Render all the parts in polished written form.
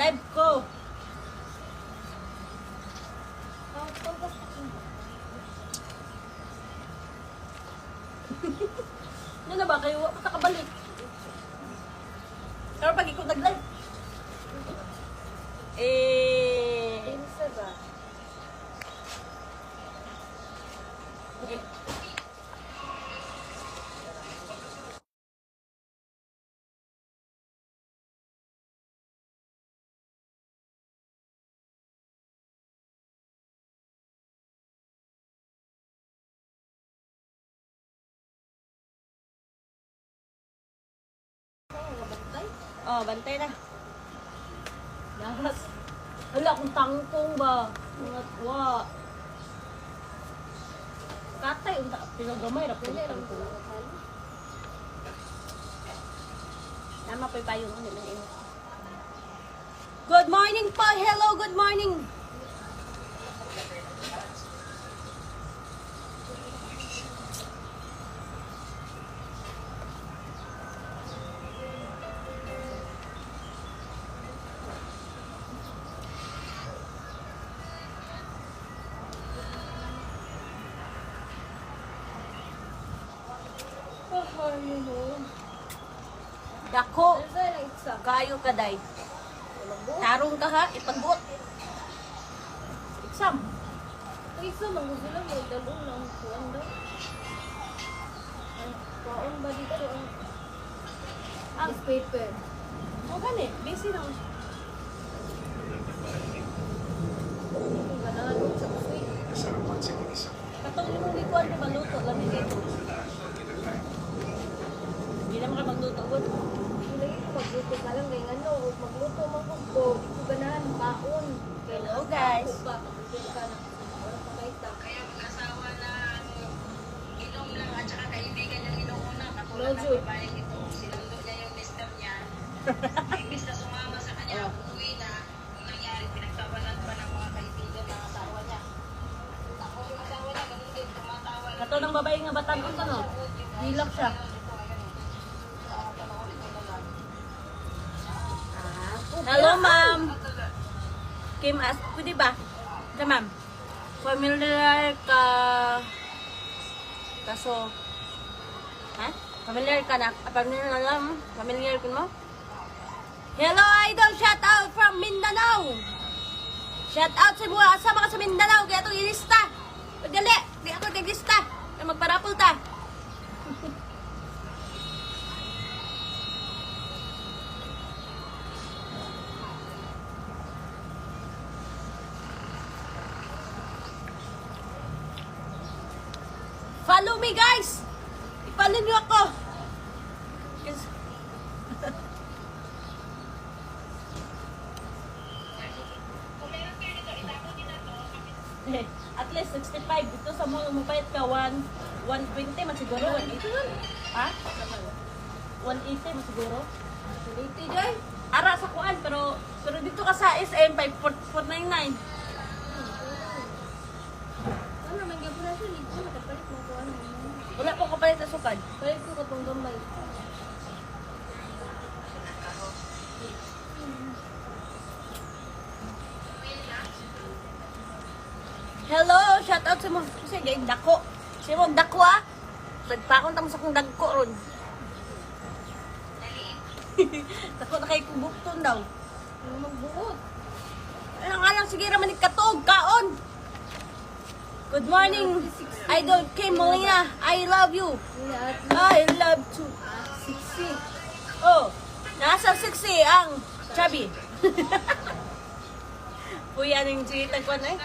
Live ko. Ano na ba kayo? Patakabalik. Pero pag ikaw nag-live. Pinsa ba? Okay. Oh, bantay na. Lahat. Wala kung tangkong ba? Mga tuwa. Katay, pinagamay na pwede lang po. Tama po yung payong. Good morning po! Hello, good morning! Dako, kayo kaday. Tarong ka ha, ipagbuot. Exam. Isa, mangusto lang. May dalong lang. Kuwan daw. Kuwan ba dito ang paper? O gani, busy na. Kung ganahan mo sa sweet. Katong limong likuan ko maluto, lami dito. Hindi naman ka magluto ko. Lagi ko magluto ka lang. Kaya ano, magluto magluto. Di ko ganahan paon. Hello guys. Magluto ka na. Wala pa kayo ta. Kaya mag-asawa na inom lang at saka kaibigan niyang inuuna. Katulad ng Lojo. babaeng ito, sinundo niya yung mister niya. Imbis na sumama sa kanya, uuwi na. Ang nangyari, pinagtawanan pa ng mga kaibigan ng asawa niya. Ako yung asawa niya, ganun din, tumatawa lang. Kato ng babae nga batan ko no. Hilak siya. Hello ma'am. Kim as, pwede ba? Ito ma'am. Familiar ka. Kaso. Ha? Familiar ka na. Familiar ka mo? Hello idol, shout out from Mindanao. Shout out sa mga asama ka sa Mindanao. Kaya itong ilista. Paggali, di ako naglista. Kaya magparapol ta. Follow me guys! I-follow niyo ako! At least 65. Dito sa mall, mapayat ka 120 man siguro. 180 ha? 180 man siguro. 180 dyan. Ara sa kuan, pero dito ka sa SM 5499. Ano naman gabo na siya. Ligo, nakapalit mo ko ano. Wala po kapalit sa sukad. Palit ko katong gamay. Hello, shout out sa mo. Kasi gayong dako. Kasi mo dako ah. Nagpakon tamo sa kong dagko ron. Dako na kay kubukton daw. Ano magbuot? Ano nga lang, sige raman ikatog, kaon. Good morning, Idol Kim Molina. I love you. I love you. 60. Oh, nasa 60 ang chubby. Puya ng chilitan ko na eh.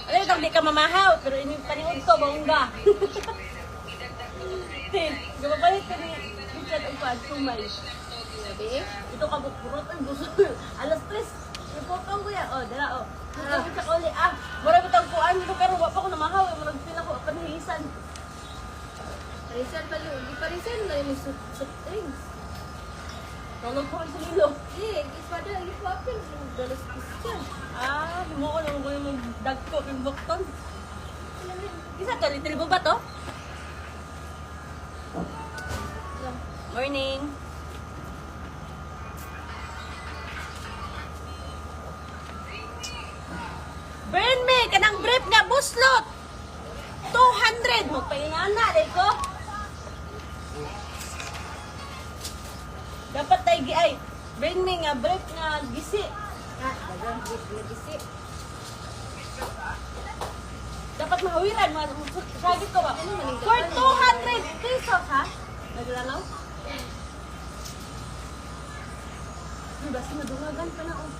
Ano ito, di ka mamahaw, pero ini paniod ko, bongga. Gababalit ka ni Richard ang pag-sumay. Ito ka bukburot, ay gusto. Alas 3, yung photo ko yan. Oh, dala, oh. Ito ko sa uli, marami itong kuhaan nito, pero wapa ko namahaw, marami pila ko, panhihisan. Parisan pa yun. Di parisan na yung soft drinks. Tulog ko sa lilo. Ispada, ipapin. Dalas kisyan. Mo ko lang yung dagko ng bukton. Isa ka, little ba to? kanang brief nga buslot. 200 mo paingana ko. Dapat tayo ay bring me nga brief nga gisi. Ha, dagang gisi. Dapat mahawiran mo. Sagit ko ba? For 200 pesos ha? Naglalaw? Basta madungagan pa na oh.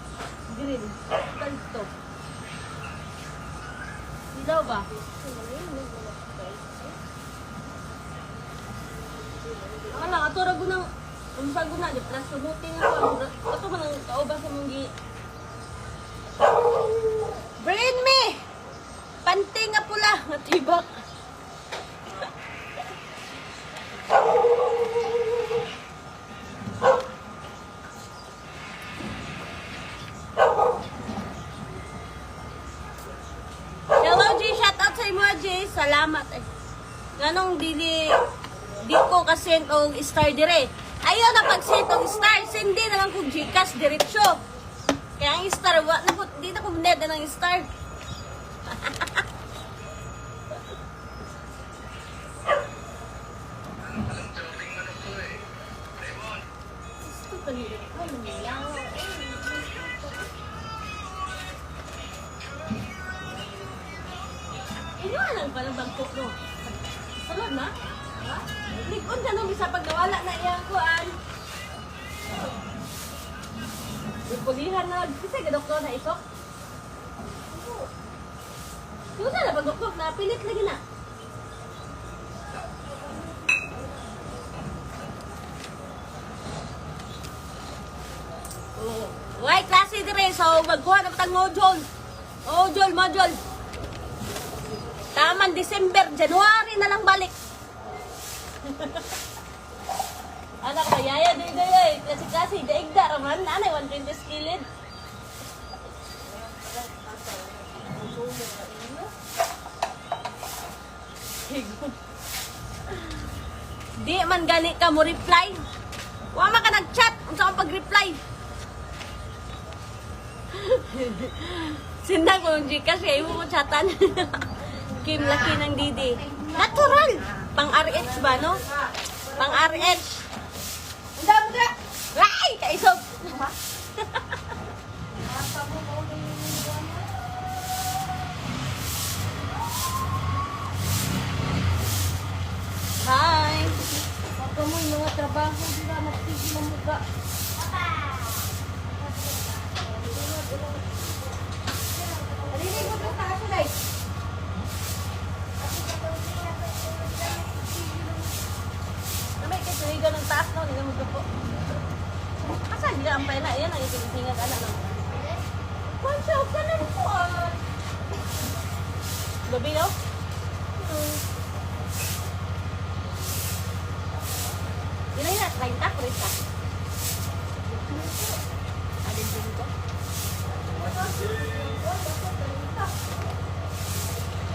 Green. Talito. Ilaw ba? Akala, ato rago ng umsago na, di plus kabuti nga ko. Ato man ang kauban sa mong gi. Bring me! Panty nga pula, nga tibak. Hello, G. Shout out sa imo, G. Salamat. Ganong di ko kasi og star dire. Ayaw na pag-set og star. Hindi na lang kong Gcash diretsyo. Kaya ang star, di na ko ned ng star. Gusto pa nila ko, lumiyaw. Iniwanan pa ng bangkok no. Salod na? Ha? Likod na nung isa pag nawala na iyang kuan. Ipulihan na. Kasi ka doktor na isok? Yung na pag doktor na pilit lagi na. Why klase dire so magkuha na patang module. Module. Taman December, January na lang balik. Anak ko, yaya, doy. Kasi, daigda raman. Nanay, 120 skilled. Di man gani ka mo reply. Wa man ka nag-chat. Unsa kang pag-reply? Sindang ko yung Gcash, kaya mo ko chatan. Kim, laki ng Didi. Natural! Pang RH ba, no? Pang RH. Muda! Ray! Kaisog! Hi! Pagka mo yung mga trabaho, di ba magtigil ang muka. Alili mo ito taas na guys. Namay kayo tuligan ng taas, no? Hindi mo po. Asa, hindi ang pala. Yan ang itinsingan, ano, no? Pansyaw ka na po, ah. Gabi, no? Yun na, 30, kurita. Alin din ko?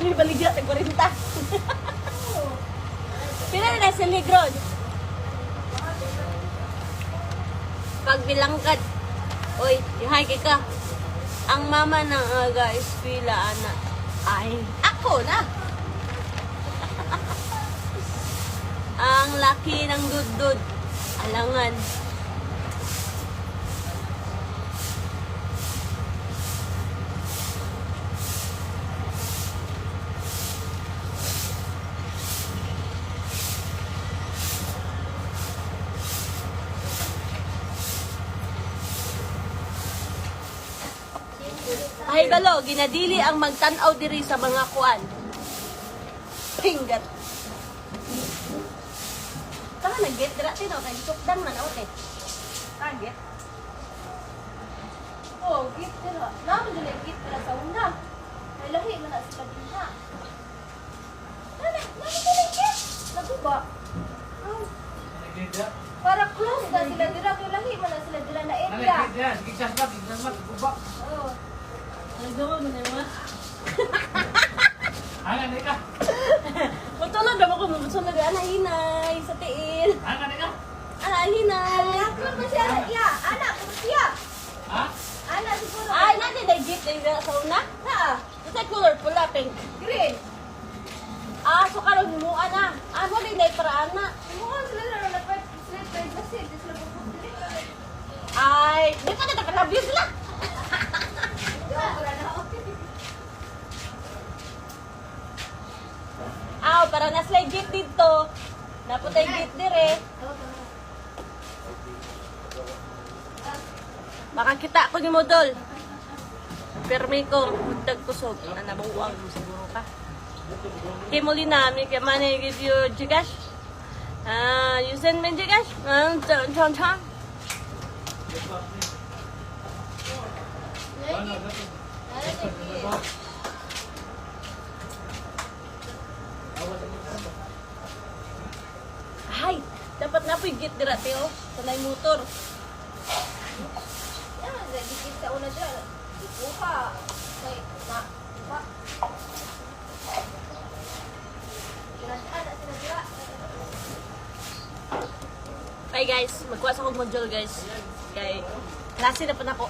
Hindi baligya, 40. Pila na sa Ligron? Pagbilangkad. Oy, yuhay ka. Ang mama ng aga is pila, anak. Ay, ako na. Ang laki ng dudod. Alangan. Ay balo, ginadili ang magtanaw diri sa mga kuan. Pingat. Tama nag-get dira tino kay sukdan man out eh. Target. Oh, git dira. Naman dili git dira sa una. Ay lahi man na sila dinha. Naman dili git. Naguba. Oh. Para close na sila dira kay lahi man na sila dira na area. Oh. Nagawa mo na mo. Ano ka? Matulog na ako mabutsulog ana hinay sa tiil. Ano ka? Ana hinay. Anak mo siya ya. Anak mo siya. Ha? Anak siguro. Ay, natin na git dira sa una. Ha. Sa color pula, pink. Green. Ah, so karon himuan na. Ah, mo din dahil paraan na. Mukha sila na dapat sila tayo kasi di sila pupunta dili. Ay, di pa na takalabyo sila. Wala na okay. Aw, para na-slide gate dito. Naputay gate dire. Makakita ko ni Modol. Permi ko, buntag kusog. Nabuwag mo siguro ka. Kay Molina, may kamane give you Gcash. You send me Gcash? Chon. Ay, dapat na po yung gate dira, Teo. Sanay motor. Yan, dikit sa una dyan. Ikuha. May, ma. Sinadaan na sinadira. Bye guys, magkuha sa akong module guys. Kay, klase na po na ko.